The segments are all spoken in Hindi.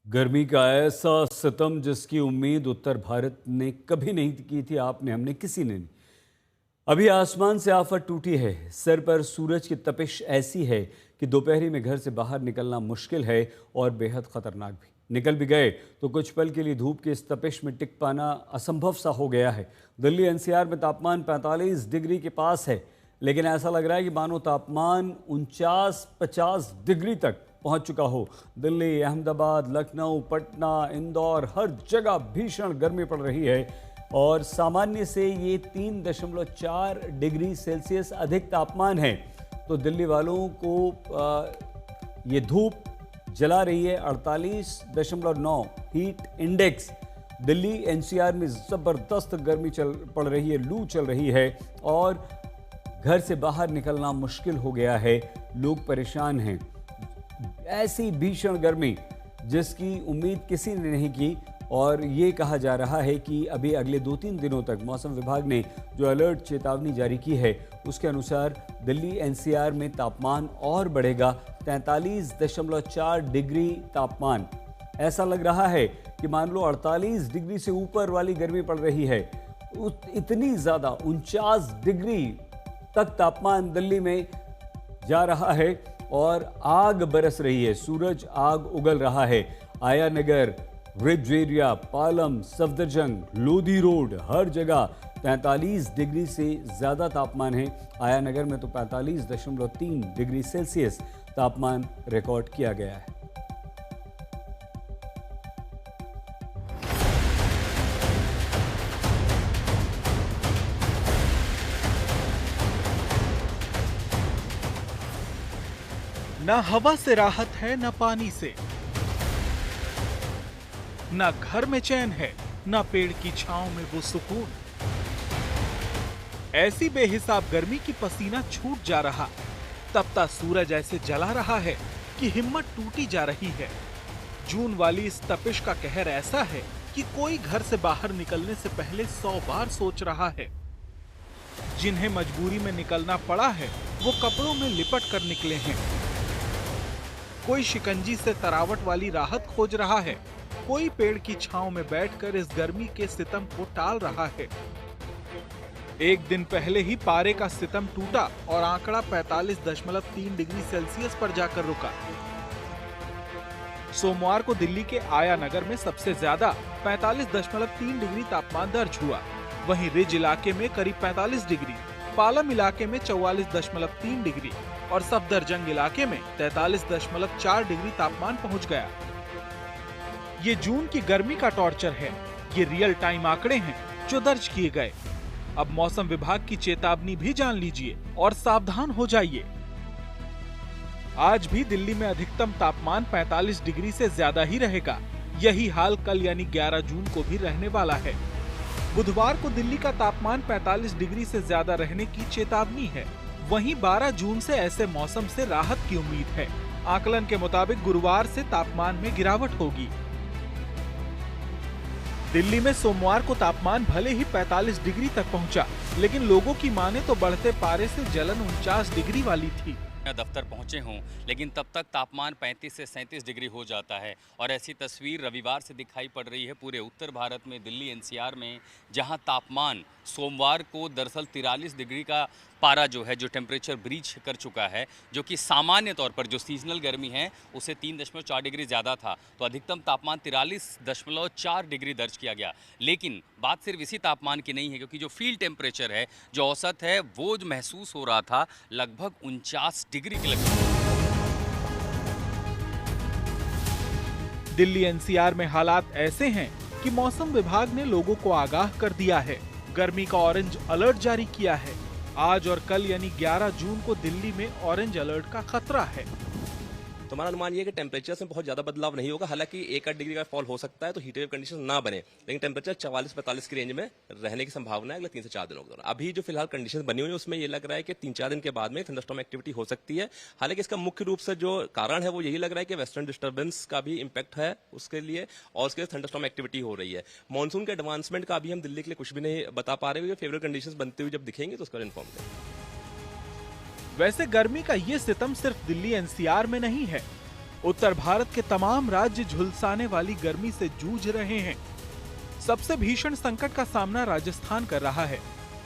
गर्मी का ऐसा सितम जिसकी उम्मीद उत्तर भारत ने कभी नहीं की थी, आपने हमने किसी ने नहीं। अभी आसमान से आफत टूटी है। सर पर सूरज की तपिश ऐसी है कि दोपहरी में घर से बाहर निकलना मुश्किल है और बेहद खतरनाक भी। निकल भी गए तो कुछ पल के लिए धूप की इस तपिश में टिक पाना असंभव सा हो गया है। दिल्ली एनसीआर में तापमान 45 डिग्री के पास है, लेकिन ऐसा लग रहा है कि मानो तापमान 49-50 डिग्री तक पहुंच चुका हो। दिल्ली, अहमदाबाद, लखनऊ, पटना, इंदौर, हर जगह भीषण गर्मी पड़ रही है और सामान्य से ये 3.4 डिग्री सेल्सियस अधिक तापमान है। तो दिल्ली वालों को ये धूप जला रही है। 48.9 हीट इंडेक्स। दिल्ली एनसीआर में जबरदस्त गर्मी पड़ रही है, लू चल रही है और घर से बाहर निकलना मुश्किल हो गया है। लोग परेशान हैं। ऐसी भीषण गर्मी जिसकी उम्मीद किसी ने नहीं की और ये कहा जा रहा है कि अभी अगले 2-3 दिनों तक मौसम विभाग ने जो अलर्ट चेतावनी जारी की है उसके अनुसार दिल्ली एनसीआर में तापमान और बढ़ेगा। 43.4 डिग्री तापमान। ऐसा लग रहा है कि मान लो 48 डिग्री से ऊपर वाली गर्मी पड़ रही है। इतनी ज़्यादा 49 डिग्री तक तापमान दिल्ली में जा रहा है और आग बरस रही है। सूरज आग उगल रहा है। Aya Nagar, ridge area, Palam, Safdarjung, Lodhi road, हर जगह 43 डिग्री से ज़्यादा तापमान है। आया नगर में तो 45.3 डिग्री सेल्सियस तापमान रिकॉर्ड किया गया है। ना हवा से राहत है, ना पानी से, ना घर में चैन है, ना पेड़ की छांव में वो सुकून। ऐसी बेहिसाब गर्मी की पसीना छूट जा रहा, तपता सूरज ऐसे जला रहा है कि हिम्मत टूटी जा रही है। जून वाली इस तपिश का कहर ऐसा है कि कोई घर से बाहर निकलने से पहले 100 बार सोच रहा है। जिन्हें मजबूरी में निकलना पड़ा है वो कपड़ों में लिपट कर निकले हैं। कोई शिकंजी से तरावट वाली राहत खोज रहा है, कोई पेड़ की छांव में बैठकर इस गर्मी के सितम को टाल रहा है। एक दिन पहले ही पारे का सितम टूटा और आंकड़ा 45.3 डिग्री सेल्सियस पर जाकर रुका। सोमवार को दिल्ली के आया नगर में सबसे ज्यादा 45.3 डिग्री तापमान दर्ज हुआ। वहीं रिज इलाके में करीब 45 डिग्री, पालम इलाके में 44.3 डिग्री और सफदरजंग इलाके में 43.4 डिग्री तापमान पहुंच गया। ये जून की गर्मी का टॉर्चर है। ये रियल टाइम आंकड़े हैं जो दर्ज किए गए। अब मौसम विभाग की चेतावनी भी जान लीजिए और सावधान हो जाइए। आज भी दिल्ली में अधिकतम तापमान 45 डिग्री से ज्यादा ही रहेगा। यही हाल कल यानी 11 जून को भी रहने वाला है। बुधवार को दिल्ली का तापमान 45 डिग्री से ज्यादा रहने की चेतावनी है। वहीं 12 जून से ऐसे मौसम से राहत की उम्मीद है। आकलन के मुताबिक गुरुवार से तापमान में गिरावट होगी। दिल्ली में सोमवार को तापमान भले ही 45 डिग्री तक पहुंचा, लेकिन लोगों की माने तो बढ़ते पारे से जलन 49 डिग्री वाली थी। दफ्तर पहुंचे हों, लेकिन तब तक तापमान 35 से 37 डिग्री हो जाता है और ऐसी तस्वीर रविवार से दिखाई पड़ रही है पूरे उत्तर भारत में। दिल्ली एनसीआर में जहां तापमान सोमवार को दरअसल 43 डिग्री का पारा जो है, जो टेम्परेचर ब्रीच कर चुका है, जो कि सामान्य तौर पर जो सीजनल गर्मी है उसे 3.4 डिग्री ज़्यादा था, तो अधिकतम तापमान 43.4 डिग्री दर्ज किया गया। लेकिन बात सिर्फ इसी तापमान की नहीं है, क्योंकि जो फील्ड टेम्परेचर है, जो औसत है, वो जो महसूस हो रहा था लगभग 49 डिग्री के लगभग। दिल्ली एनसीआर में हालात ऐसे हैं कि मौसम विभाग ने लोगों को आगाह कर दिया है। गर्मी का ऑरेंज अलर्ट जारी किया है। आज और कल यानी 11 जून को दिल्ली में ऑरेंज अलर्ट का खतरा है। तो हमारा अनुमान ये है कि टेम्परेचर में बहुत ज्यादा बदलाव नहीं होगा। हालांकि 1-8 डिग्री का फॉल हो सकता है, तो हीट वेव कंडीशन ना बने, लेकिन टेम्परेचर 44-45 की रेंज में रहने की संभावना है अगले 3 से 4 दिनों के दौरान। अभी जो फिलहाल कंडीशन बनी हुई है उसमें ये लग रहा है कि 3-4 दिन के बाद में थंडरस्टॉर्म एक्टिविटी हो सकती है। हालांकि इसका मुख्य रूप से जो कारण है वो यही लग रहा है कि वेस्टर्न डिस्टर्बेंस का भी इम्पैक्ट है उसके लिए, और उसके लिए थंडरस्टॉर्म एक्टिविटी हो रही है। मानसून के एडवांसमेंट का अभी हम दिल्ली के लिए कुछ भी नहीं बता पा रहे। फेवरेबल कंडीशन बनते हुए जब दिखेंगे तो उसका इन्फॉर्म करेंगे। वैसे गर्मी का ये सितम सिर्फ दिल्ली एनसीआर में नहीं है। उत्तर भारत के तमाम राज्य झुलसाने वाली गर्मी से जूझ रहे हैं। सबसे भीषण संकट का सामना राजस्थान कर रहा है।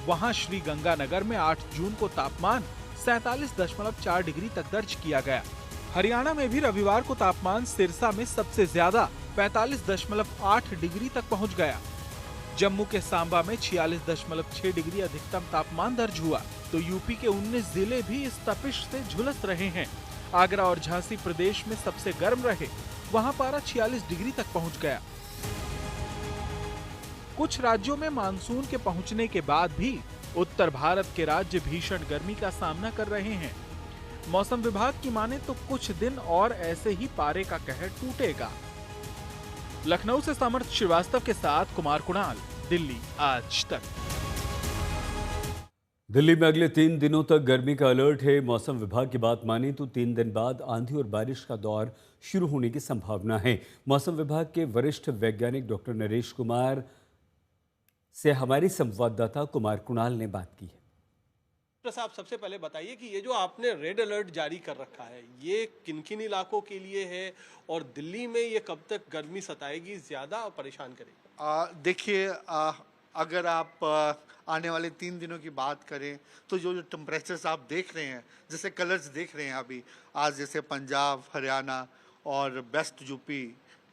वहां श्री गंगानगर में 8 जून को तापमान 47.4 डिग्री तक दर्ज किया गया। हरियाणा में भी रविवार को तापमान सिरसा में सबसे ज्यादा 45.8 डिग्री तक पहुंच गया। जम्मू के सांबा में 46.6 डिग्री अधिकतम तापमान दर्ज हुआ। तो यूपी के 19 जिले भी इस तपिश से झुलस रहे हैं। आगरा और झांसी प्रदेश में सबसे गर्म रहे, वहां पारा 46 डिग्री तक पहुंच गया। कुछ राज्यों में मानसून के पहुंचने के बाद भी उत्तर भारत के राज्य भीषण गर्मी का सामना कर रहे हैं। मौसम विभाग की माने तो कुछ दिन और ऐसे ही पारे का कहर टूटेगा। लखनऊ से समर्थ श्रीवास्तव के साथ कुमार कुणाल, दिल्ली आज तक। दिल्ली में अगले 3 दिनों तक गर्मी का अलर्ट है। मौसम विभाग की बात माने तो 3 दिन बाद आंधी और बारिश का दौर शुरू होने की संभावना है। मौसम विभाग के वरिष्ठ वैज्ञानिक डॉक्टर नरेश कुमार से हमारी संवाददाता कुमार कुणाल ने बात की है। डॉक्टर साहब, सबसे पहले बताइए कि ये जो आपने रेड अलर्ट जारी कर रखा है, ये किन किन इलाकों के लिए है और दिल्ली में ये कब तक गर्मी सताएगी, ज्यादा और परेशान करेगी? देखिए, अगर आप आने वाले 3 दिनों की बात करें तो जो टेम्परेचर्स आप देख रहे हैं, जैसे कलर्स देख रहे हैं अभी आज, जैसे पंजाब, हरियाणा और वेस्ट यूपी,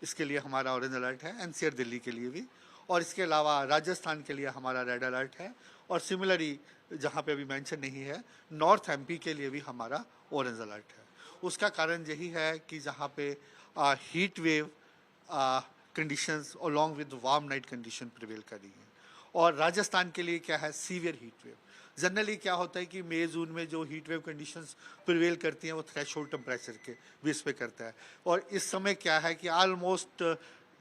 इसके लिए हमारा ऑरेंज अलर्ट है। एनसीआर दिल्ली के लिए भी, और इसके अलावा राजस्थान के लिए हमारा रेड अलर्ट है। और सिमिलरली जहाँ पे अभी मेंशन नहीं है, नॉर्थ एमपी के लिए भी हमारा ऑरेंज अलर्ट है। उसका कारण यही है कि जहाँ पे heat wave conditions along with warm night condition prevail कर रही है। और राजस्थान के लिए क्या है, सीवियर हीट वेव। जनरली क्या होता है कि मई जून में जो हीट वेव कंडीशंस प्रिवेल करती हैं वो थ्रेशोल्ड टेम्परेचर के बेस पे करता है। और इस समय क्या है कि ऑलमोस्ट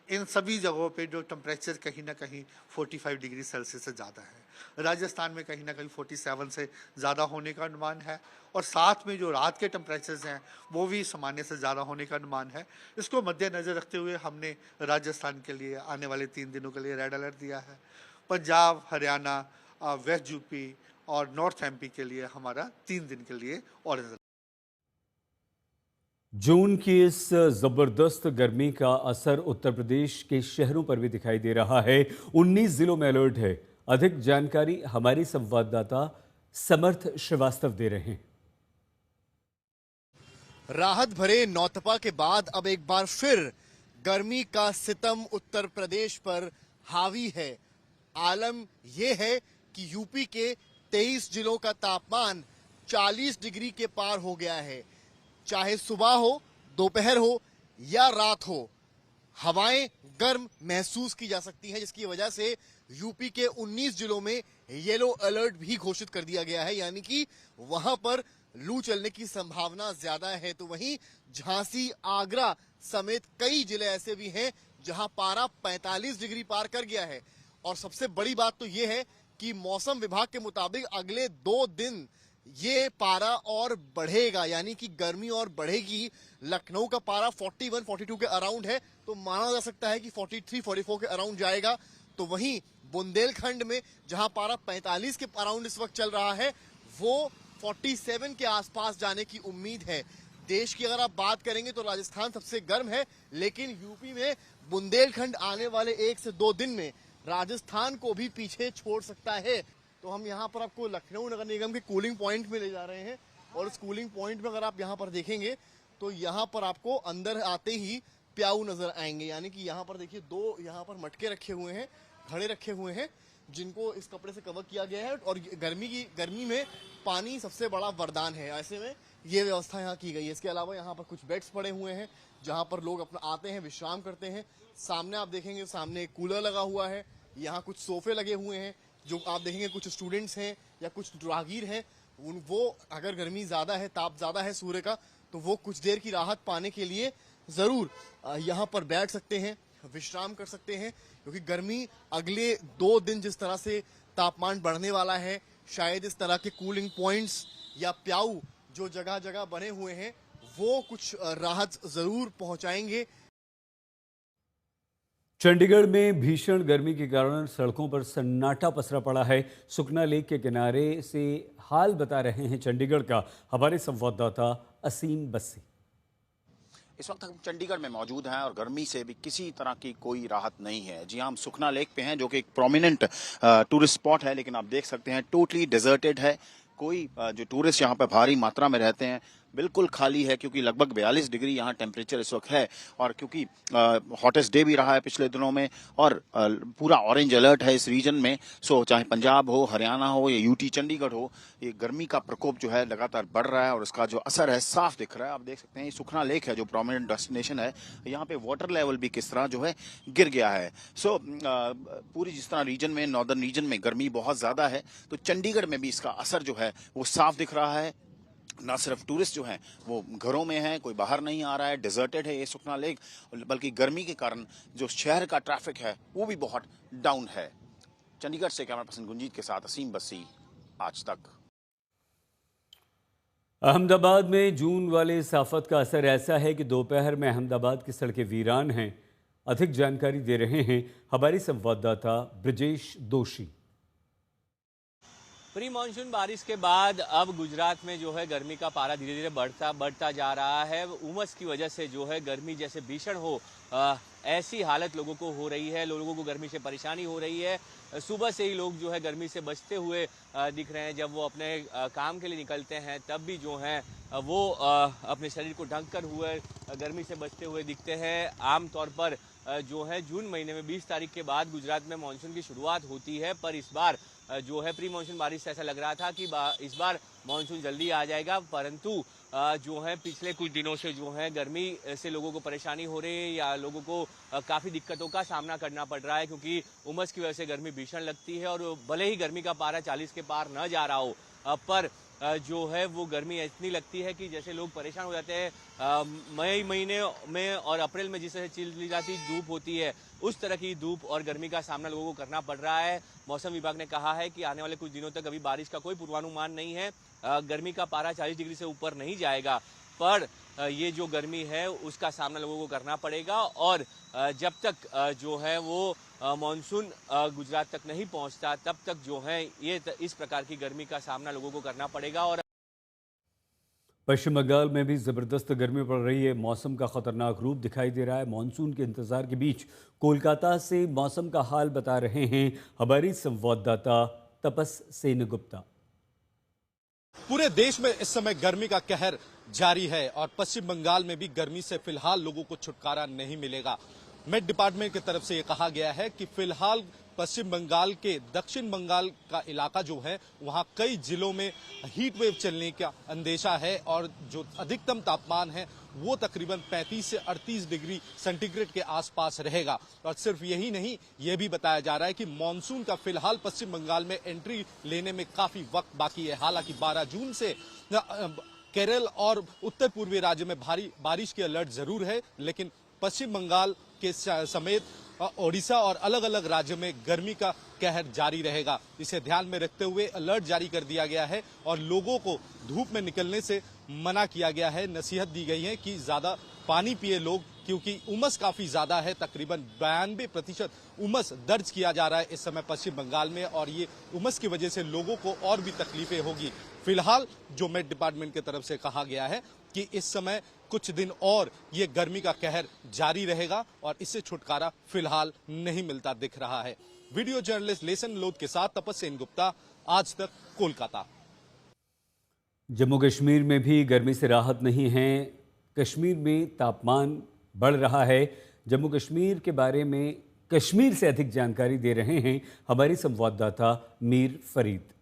इन सभी जगहों पे जो टेम्परेचर कहीं ना कहीं 45 डिग्री सेल्सियस से ज़्यादा है। राजस्थान में कहीं ना कहीं 47 से ज़्यादा होने का अनुमान है। और साथ में जो रात के टेम्परेचर्स हैं वो भी सामान्य से ज़्यादा होने का अनुमान है। इसको मद्देनज़र रखते हुए हमने राजस्थान के लिए आने वाले 3 दिनों के लिए रेड अलर्ट दिया है। पंजाब, हरियाणा, वेस्ट यूपी और नॉर्थ एमपी के लिए हमारा 3 दिन के लिए ऑरेंज अलर्ट। जून की इस जबरदस्त गर्मी का असर उत्तर प्रदेश के शहरों पर भी दिखाई दे रहा है। 19 जिलों में अलर्ट है। अधिक जानकारी हमारी संवाददाता समर्थ श्रीवास्तव दे रहे हैं। राहत भरे नौतपा के बाद अब एक बार फिर गर्मी का सितम उत्तर प्रदेश पर हावी है। आलम यह है कि यूपी के 23 जिलों का तापमान 40 डिग्री के पार हो गया है। चाहे सुबह हो, दोपहर हो या रात हो, हवाएं गर्म महसूस की जा सकती हैं, जिसकी वजह से यूपी के 19 जिलों में येलो अलर्ट भी घोषित कर दिया गया है, यानी कि वहां पर लू चलने की संभावना ज्यादा है। तो वहीं झांसी, आगरा समेत कई जिले ऐसे भी हैं जहां पारा 45 डिग्री पार कर गया है। और सबसे बड़ी बात तो यह है कि मौसम विभाग के मुताबिक अगले 2 दिन ये पारा और बढ़ेगा, यानी कि गर्मी और बढ़ेगी। लखनऊ का पारा 41-42 के अराउंड है, तो माना जा सकता है कि 43-44 के अराउंड जाएगा। तो वहीं बुंदेलखंड में जहां पारा 45 के अराउंड इस वक्त चल रहा है, वो 47 के आसपास जाने की उम्मीद है। देश की अगर आप बात करेंगे तो राजस्थान सबसे गर्म है, लेकिन यूपी में बुंदेलखंड आने वाले 1 से 2 दिन में राजस्थान को भी पीछे छोड़ सकता है। तो हम यहाँ पर आपको लखनऊ नगर निगम के कूलिंग पॉइंट में ले जा रहे हैं, और इस कूलिंग पॉइंट में अगर आप यहाँ पर देखेंगे तो यहाँ पर आपको अंदर आते ही प्याऊ नजर आएंगे। यानी कि यहाँ पर देखिए 2 यहाँ पर मटके रखे हुए हैं, घड़े रखे हुए हैं, जिनको इस कपड़े से कवर किया गया है। और गर्मी में पानी सबसे बड़ा वरदान है, ऐसे में ये व्यवस्था यहाँ की गई है। इसके अलावा यहाँ पर कुछ बेड्स पड़े हुए हैं जहाँ पर लोग अपना आते हैं, विश्राम करते हैं। सामने आप देखेंगे, सामने एक कूलर लगा हुआ है, यहाँ कुछ सोफे लगे हुए हैं। जो आप देखेंगे कुछ स्टूडेंट्स हैं या कुछ राहगीर हैं, वो अगर गर्मी ज़्यादा है, ताप ज़्यादा है सूर्य का, तो वो कुछ देर की राहत पाने के लिए ज़रूर यहाँ पर बैठ सकते हैं, विश्राम कर सकते हैं। क्योंकि गर्मी अगले 2 दिन जिस तरह से तापमान बढ़ने वाला है, शायद इस तरह के कूलिंग पॉइंट्स या प्याऊ जो जगह जगह बने हुए हैं वो कुछ राहत ज़रूर पहुँचाएंगे। चंडीगढ़ में भीषण गर्मी के कारण सड़कों पर सन्नाटा पसरा पड़ा है। सुखना लेक के किनारे से हाल बता रहे हैं चंडीगढ़ का हमारे संवाददाता असीम बस्सी। इस वक्त हम चंडीगढ़ में मौजूद हैं और गर्मी से भी किसी तरह की कोई राहत नहीं है। जी हाँ, हम सुखना लेक पे हैं जो कि एक प्रोमिनेंट टूरिस्ट स्पॉट है, लेकिन आप देख सकते हैं टोटली डेजर्टेड है। कोई जो टूरिस्ट यहाँ पे भारी मात्रा में रहते हैं बिल्कुल खाली है, क्योंकि लगभग 42 डिग्री यहाँ टेम्परेचर इस वक्त है और क्योंकि हॉटेस्ट डे भी रहा है पिछले दिनों में और पूरा ऑरेंज अलर्ट है इस रीजन में। सो चाहे पंजाब हो, हरियाणा हो या यूटी चंडीगढ़ हो, ये गर्मी का प्रकोप जो है लगातार बढ़ रहा है और इसका जो असर है साफ दिख रहा है। आप देख सकते हैं ये सुखना लेक है जो प्रोमिनेंट डेस्टिनेशन है, यहाँ पे वाटर लेवल भी किस तरह जो है गिर गया है। सो पूरी जिस तरह रीजन में, नॉर्दर्न रीजन में गर्मी बहुत ज्यादा है, तो चंडीगढ़ में भी इसका असर जो है वो साफ दिख रहा है। ना सिर्फ टूरिस्ट जो हैं वो घरों में हैं, कोई बाहर नहीं आ रहा है, डिजर्टेड है ये सुखना लेक, बल्कि गर्मी के कारण जो शहर का ट्रैफिक है वो भी बहुत डाउन है। चंडीगढ़ से कैमरा पर्सन गुंजीत के साथ असीम बस्सी, आज तक। अहमदाबाद में जून वाले साफत का असर ऐसा है कि दोपहर में अहमदाबाद की सड़कें वीरान हैं। अधिक जानकारी दे रहे हैं हमारी संवाददाता ब्रजेश दोषी। प्री मानसून बारिश के बाद अब गुजरात में जो है गर्मी का पारा धीरे धीरे बढ़ता जा रहा है। उमस की वजह से जो है गर्मी जैसे भीषण हो ऐसी हालत लोगों को हो रही है, लोगों को गर्मी से परेशानी हो रही है। सुबह से ही लोग जो है गर्मी से बचते हुए दिख रहे हैं। जब वो अपने काम के लिए निकलते हैं तब भी जो है वो अपने शरीर को ढक कर हुए गर्मी से बचते हुए दिखते हैं। आमतौर पर जो है जून महीने में 20 तारीख के बाद गुजरात में मानसून की शुरुआत होती है, पर इस बार जो है प्री मानसून बारिश से ऐसा लग रहा था कि इस बार मानसून जल्दी आ जाएगा, परंतु जो है पिछले कुछ दिनों से जो है गर्मी से लोगों को परेशानी हो रही है या लोगों को काफ़ी दिक्कतों का सामना करना पड़ रहा है, क्योंकि उमस की वजह से गर्मी भीषण लगती है। और भले ही गर्मी का पारा 40 के पार न जा रहा हो, पर जो है वो गर्मी इतनी लगती है कि जैसे लोग परेशान हो जाते हैं। मई महीने में और अप्रैल में जिस तरह चिलचिलाती जाती धूप होती है, उस तरह की धूप और गर्मी का सामना लोगों को करना पड़ रहा है। मौसम विभाग ने कहा है कि आने वाले कुछ दिनों तक अभी बारिश का कोई पूर्वानुमान नहीं है। गर्मी का पारा 40 डिग्री से ऊपर नहीं जाएगा, पर ये जो गर्मी है उसका सामना लोगों को करना पड़ेगा। और जब तक जो है वो मानसून गुजरात तक नहीं पहुंचता, तब तक जो है ये इस प्रकार की गर्मी का सामना लोगों को करना पड़ेगा। और पश्चिम बंगाल में भी ज़बरदस्त गर्मी पड़ रही है। मौसम का खतरनाक रूप दिखाई दे रहा है। मानसून के इंतजार के बीच कोलकाता से मौसम का हाल बता रहे हैं हमारी संवाददाता तपस सेनगुप्ता। पूरे देश में इस समय गर्मी का कहर जारी है और पश्चिम बंगाल में भी गर्मी से फिलहाल लोगों को छुटकारा नहीं मिलेगा। मेट डिपार्टमेंट की तरफ से ये कहा गया है कि फिलहाल पश्चिम बंगाल के दक्षिण बंगाल का इलाका जो है वहां कई जिलों में हीट वेव चलने का अंदेशा है और जो अधिकतम तापमान है वो तकरीबन 35 से 38 डिग्री सेंटीग्रेड के आसपास रहेगा। और सिर्फ यही नहीं, ये भी बताया जा रहा है कि मानसून का फिलहाल पश्चिम बंगाल में एंट्री लेने में काफी वक्त बाकी है। हालांकि 12 जून से केरल और उत्तर पूर्वी राज्य में भारी बारिश की अलर्ट जरूर है, लेकिन पश्चिम बंगाल के समेत ओडिशा और अलग अलग राज्यों में गर्मी का कहर जारी रहेगा। इसे ध्यान में रखते हुए अलर्ट जारी कर दिया गया है और लोगों को धूप में निकलने से मना किया गया है। नसीहत दी गई है कि ज्यादा पानी पिए लोग, क्योंकि उमस काफी ज्यादा है। तकरीबन 92% उमस दर्ज किया जा रहा है इस समय पश्चिम बंगाल में और ये उमस की वजह से लोगों को और भी तकलीफें होगी। फिलहाल जो मेट डिपार्टमेंट की तरफ से कहा गया है कि इस समय कुछ दिन और ये गर्मी का कहर जारी रहेगा और इससे छुटकारा फिलहाल नहीं मिलता दिख रहा है। वीडियो जर्नलिस्ट लेसन लोध के साथ तपस सेनगुप्ता, आज तक, कोलकाता। जम्मू कश्मीर में भी गर्मी से राहत नहीं है। कश्मीर में तापमान बढ़ रहा है। जम्मू कश्मीर के बारे में कश्मीर से अधिक जानकारी दे रहे हैं हमारी संवाददाता मीर फरीद।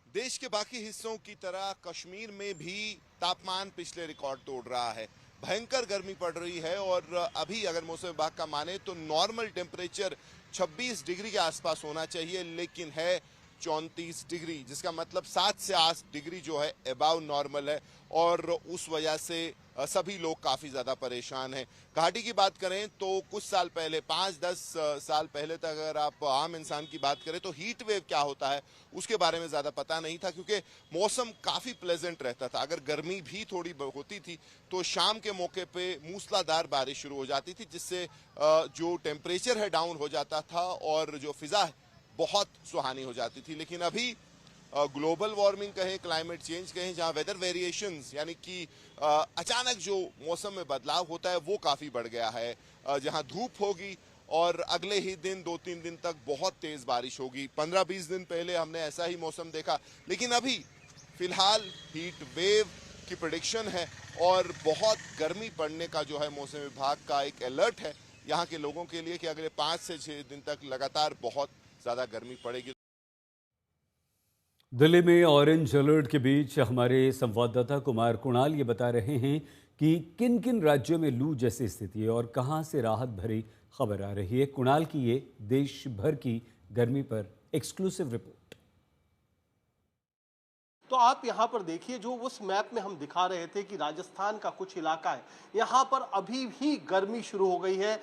देश के बाकी हिस्सों की तरह कश्मीर में भी तापमान पिछले रिकॉर्ड तोड़ रहा है। भयंकर गर्मी पड़ रही है और अभी अगर मौसम विभाग का माने तो नॉर्मल टेम्परेचर 26 डिग्री के आसपास होना चाहिए, लेकिन है 34 डिग्री, जिसका मतलब 7 से 8 डिग्री जो है अबाव नॉर्मल है और उस वजह से सभी लोग काफ़ी ज़्यादा परेशान हैं। घाटी की बात करें तो कुछ साल पहले, 5-10 साल पहले तक अगर आप आम इंसान की बात करें तो हीट वेव क्या होता है उसके बारे में ज़्यादा पता नहीं था, क्योंकि मौसम काफ़ी प्लेजेंट रहता था। अगर गर्मी भी थोड़ी होती थी तो शाम के मौके पे मूसलाधार बारिश शुरू हो जाती थी, जिससे जो टेम्परेचर है डाउन हो जाता था और जो फिज़ा है बहुत सुहानी हो जाती थी। लेकिन अभी ग्लोबल वार्मिंग कहें, क्लाइमेट चेंज कहें, जहां वेदर वेरिएशंस यानी कि अचानक जो मौसम में बदलाव होता है वो काफी बढ़ गया है। जहां धूप होगी और अगले ही दिन 2-3 दिन तक बहुत तेज बारिश होगी। 15-20 दिन पहले हमने ऐसा ही मौसम देखा, लेकिन अभी फिलहाल हीट वेव की प्रेडिक्शन है और बहुत गर्मी पड़ने का जो है मौसम विभाग का एक अलर्ट है यहाँ के लोगों के लिए कि अगले 5 से 6 दिन तक लगातार बहुत ज्यादा गर्मी पड़ेगी। दिल्ली में ऑरेंज अलर्ट के बीच हमारे संवाददाता कुमार कुणाल ये बता रहे हैं कि किन किन राज्यों में लू जैसी स्थिति है और कहां से राहत भरी खबर आ रही है। कुणाल की ये देश भर की गर्मी पर एक्सक्लूसिव रिपोर्ट। तो आप यहाँ पर देखिए, जो उस मैप में हम दिखा रहे थे कि राजस्थान का कुछ इलाका है, यहाँ पर अभी भी गर्मी शुरू हो गई है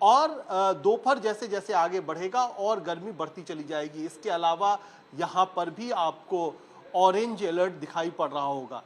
और दोपहर जैसे जैसे आगे बढ़ेगा और गर्मी बढ़ती चली जाएगी। इसके अलावा यहाँ पर भी आपको ऑरेंज अलर्ट दिखाई पड़ रहा होगा।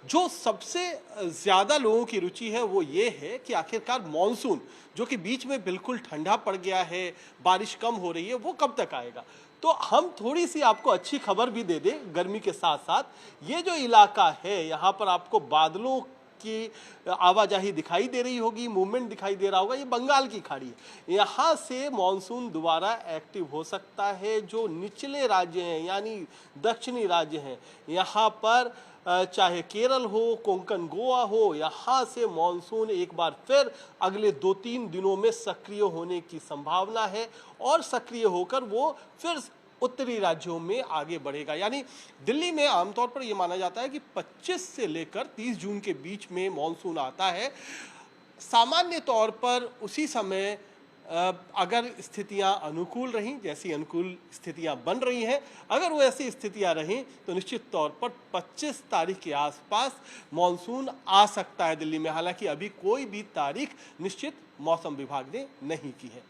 जो सबसे ज़्यादा लोगों की रुचि है वो ये है कि आखिरकार मॉनसून, जो कि बीच में बिल्कुल ठंडा पड़ गया है, बारिश कम हो रही है, वो कब तक आएगा। तो हम थोड़ी सी आपको अच्छी खबर भी दे दें गर्मी के साथ साथ। ये जो इलाका है यहाँ पर आपको बादलों की आवाजाही दिखाई दे रही होगी, मूवमेंट दिखाई दे रहा होगा, ये बंगाल की खाड़ी है। यहाँ से मॉनसून दोबारा एक्टिव हो सकता है। जो निचले राज्य हैं यानी दक्षिणी राज्य हैं, यहाँ पर चाहे केरल हो, कोंकण गोवा हो, यहाँ से मॉनसून एक बार फिर अगले 2-3 दिनों में सक्रिय होने की संभावना है और सक्रिय होकर वो फिर उत्तरी राज्यों में आगे बढ़ेगा। यानी दिल्ली में आमतौर पर यह माना जाता है कि 25 से लेकर 30 जून के बीच में मॉनसून आता है। सामान्य तौर पर उसी समय अगर स्थितियां अनुकूल रहीं, जैसी अनुकूल स्थितियां बन रही हैं, अगर वो ऐसी स्थितियां रहीं तो निश्चित तौर पर 25 तारीख के आसपास मॉनसून आ सकता है दिल्ली में। हालांकि अभी कोई भी तारीख निश्चित मौसम विभाग ने नहीं की है।